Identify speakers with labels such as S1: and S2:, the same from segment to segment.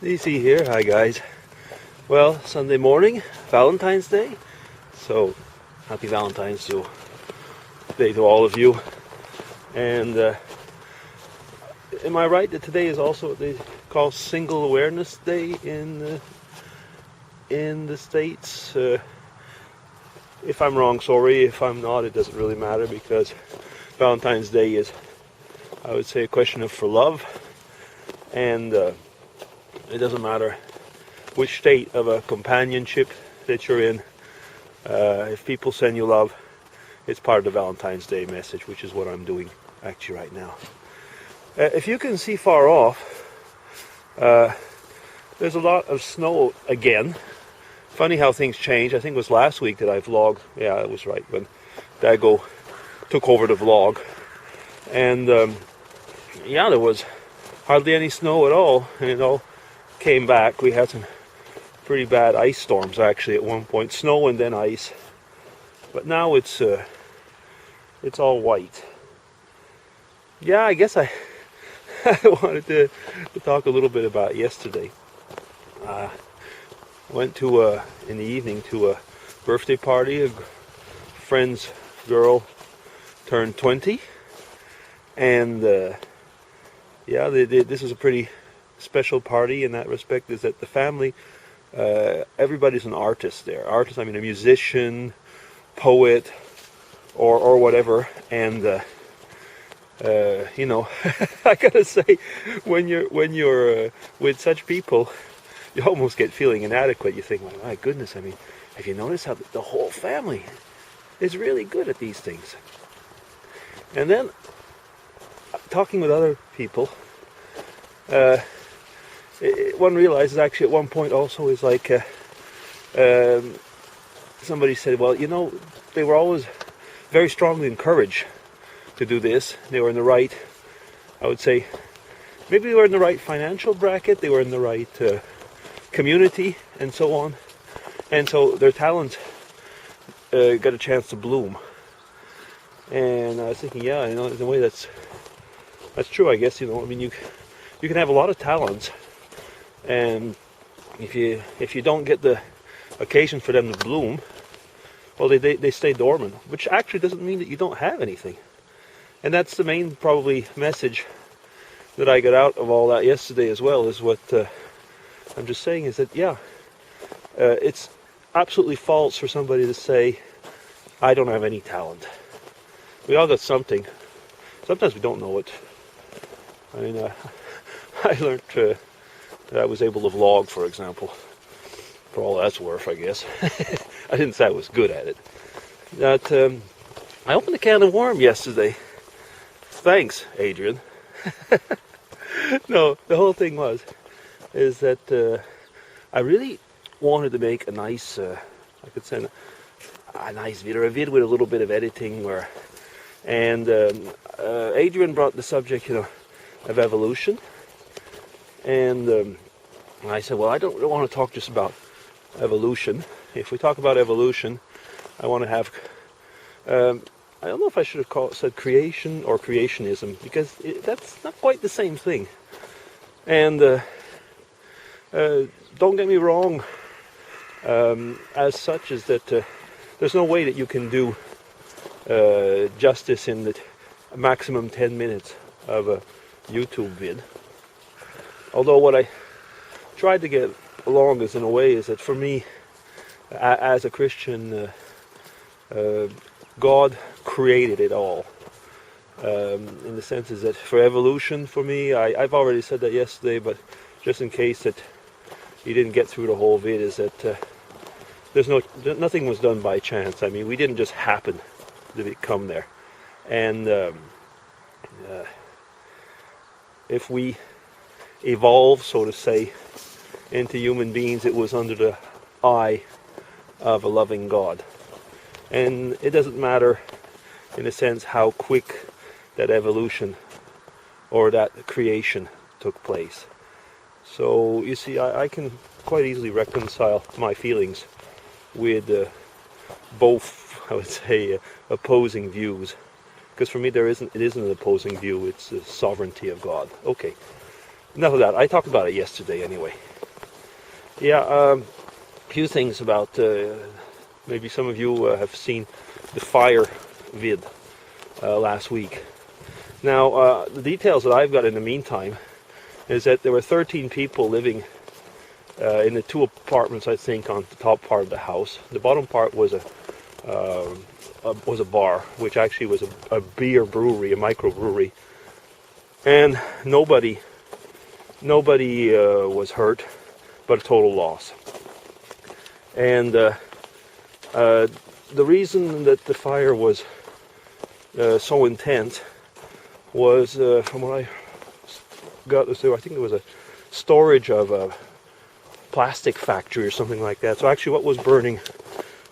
S1: DC here. Hi guys. Well, Sunday morning, Valentine's Day. So, happy Valentine's Day to all of you. And am I right that today is also what they call Single Awareness Day in the States? If I'm wrong, sorry. If I'm not, it doesn't really matter, because Valentine's Day is, I would say, a question for love. And it doesn't matter which state of a companionship that you're in. If people send you love, it's part of the Valentine's Day message, which is what I'm doing actually right now. If you can see far off, there's a lot of snow again. Funny how things change. I think it was last week that I vlogged. Yeah, that was right, when Dago took over the vlog. And yeah, there was hardly any snow at all, and it all came back. We had some pretty bad ice storms actually at one point, snow and then ice. But now it's all white. Yeah, I guess I wanted to talk a little bit about yesterday. I went to in the evening to a birthday party. A friend's girl turned 20, and yeah, this is a pretty special party in that respect, is that the family, everybody's an artist there. Artist, I mean a musician, poet, or whatever. And you know, I gotta say, when you're with such people, you almost get feeling inadequate. You think, well, my goodness, I mean, have you noticed how the whole family is really good at these things? And then, talking with other people, one realizes actually at one point also is like, somebody said, well, you know, they were always very strongly encouraged to do this. They were in the right, I would say, maybe they were in the right financial bracket, they were in the right community, and so on. And so their talents got a chance to bloom. And I was thinking, yeah, you know, in a way that's true, I guess. You know, I mean, you can have a lot of talents, and if you don't get the occasion for them to bloom, well, they stay dormant, which actually doesn't mean that you don't have anything. And that's the main probably message that I got out of all that yesterday as well, is what I'm just saying is that, yeah, it's absolutely false for somebody to say, I don't have any talent. We all got something. Sometimes we don't know it. I mean, I learned that I was able to vlog, for example, for all that's worth, I guess. I didn't say I was good at it. That I opened a can of worms yesterday. Thanks, Adrian. No, the whole thing is that I really wanted to make a nice, I could send a nice video, a vid with a little bit of editing, where, and Adrian brought the subject, you know, of evolution, and I said, well, I don't really want to talk just about evolution. If we talk about evolution, I want to have, I don't know if I should have said creation or creationism, because that's not quite the same thing. And don't get me wrong, as such, is that there's no way that you can do justice in the maximum 10 minutes of a YouTube vid. Although what I tried to get along is, in a way, is that for me, as a Christian, God created it all. In the sense is that for evolution, for me, I've already said that yesterday, but just in case that you didn't get through the whole vid, is that nothing was done by chance. I mean, we didn't just happen to come there. And if we evolve, so to say, into human beings, it was under the eye of a loving God. And it doesn't matter, in a sense, how quick that evolution or that creation took place. So you see, I can quite easily reconcile my feelings with both, I would say, opposing views. Because for me, it isn't an opposing view, it's the sovereignty of God. Okay, enough of that. I talked about it yesterday anyway. Yeah, few things about, maybe some of you have seen the fire vid last week. Now, the details that I've got in the meantime is that there were 13 people living in the two apartments, I think, on the top part of the house. The bottom part was a bar, which actually was a beer brewery, a microbrewery, and nobody was hurt, but a total loss. And the reason that the fire was so intense was, from what I got to say, I think it was a storage of a plastic factory or something like that. So actually what was burning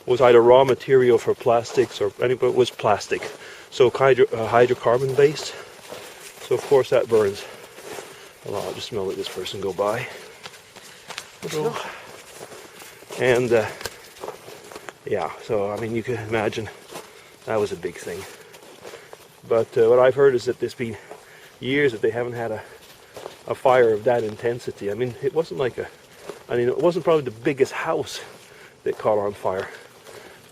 S1: was either raw material for plastics or anything, it was plastic. So hydrocarbon based. So of course that burns. Well, I'll just smell let this person go by. And yeah, so I mean, you can imagine that was a big thing. But what I've heard is that there's been years that they haven't had a fire of that intensity. I mean, it wasn't like it wasn't probably the biggest house that caught on fire.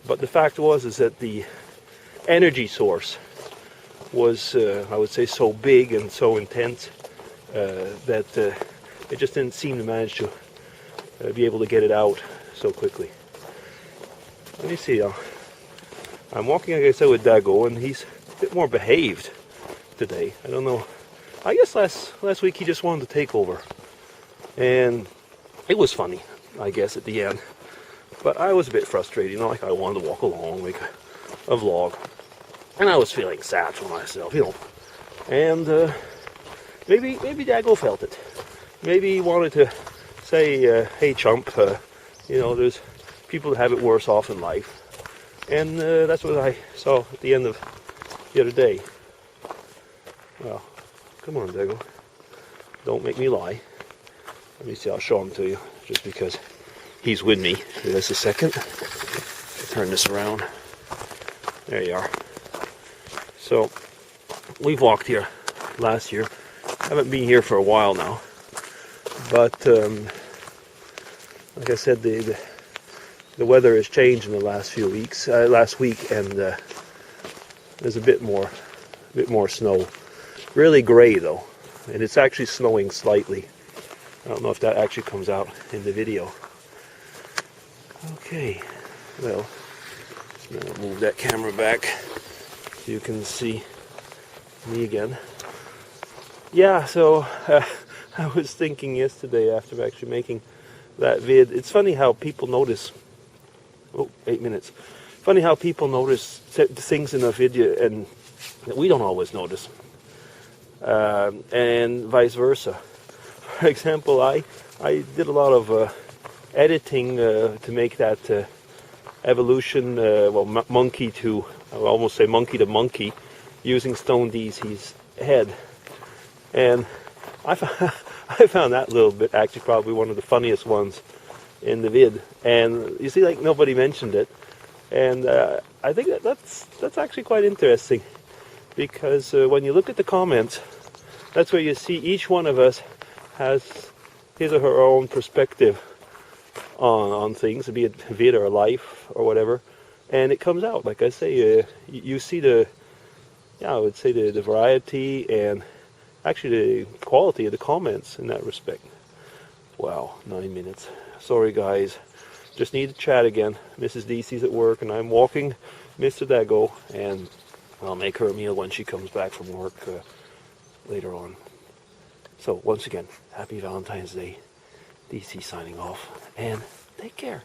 S1: But the fact is that the energy source was, I would say, so big and so intense that it just didn't seem to manage to be able to get it out so quickly. Let me see. I'm walking, like I said, with Dago, and he's a bit more behaved today. I don't know. I guess last week he just wanted to take over, and it was funny, I guess, at the end. But I was a bit frustrated, like I wanted to walk along, make a vlog, and I was feeling sad for myself, And maybe Dago felt it. Maybe he wanted to say, "Hey, chump, there's people that have it worse off in life," and that's what I saw at the end of the other day. Well, come on, Dago, don't make me lie. Let me see. I'll show him to you, just because he's with me. Just a second. Turn this around. There you are. So we've walked here last year. Haven't been here for a while now, but like I said, the weather has changed in the last few weeks. Last week, and there's a bit more snow. Really gray though, and it's actually snowing slightly. I don't know if that actually comes out in the video. Okay, well, I'm going to move that camera back so you can see me again. Yeah, so I was thinking yesterday after actually making that vid, it's funny how people notice, 8 minutes, funny how people notice things in a video and that we don't always notice, and vice versa. For example, I did a lot of editing to make that evolution, monkey to, I would almost say monkey to monkey, using Stone DC's head. And I found that little bit actually probably one of the funniest ones in the vid. And you see, like, nobody mentioned it. And I think that's actually quite interesting, because when you look at the comments, that's where you see each one of us has his or her own perspective on things, be it vid or life or whatever, and it comes out. Like I say, you see I would say the variety and actually the quality of the comments in that respect. Wow, 9 minutes. Sorry guys, just need to chat again. Mrs. DC's at work and I'm walking Mr. Dago, and I'll make her a meal when she comes back from work later on. So once again, happy Valentine's Day. DC signing off, and take care.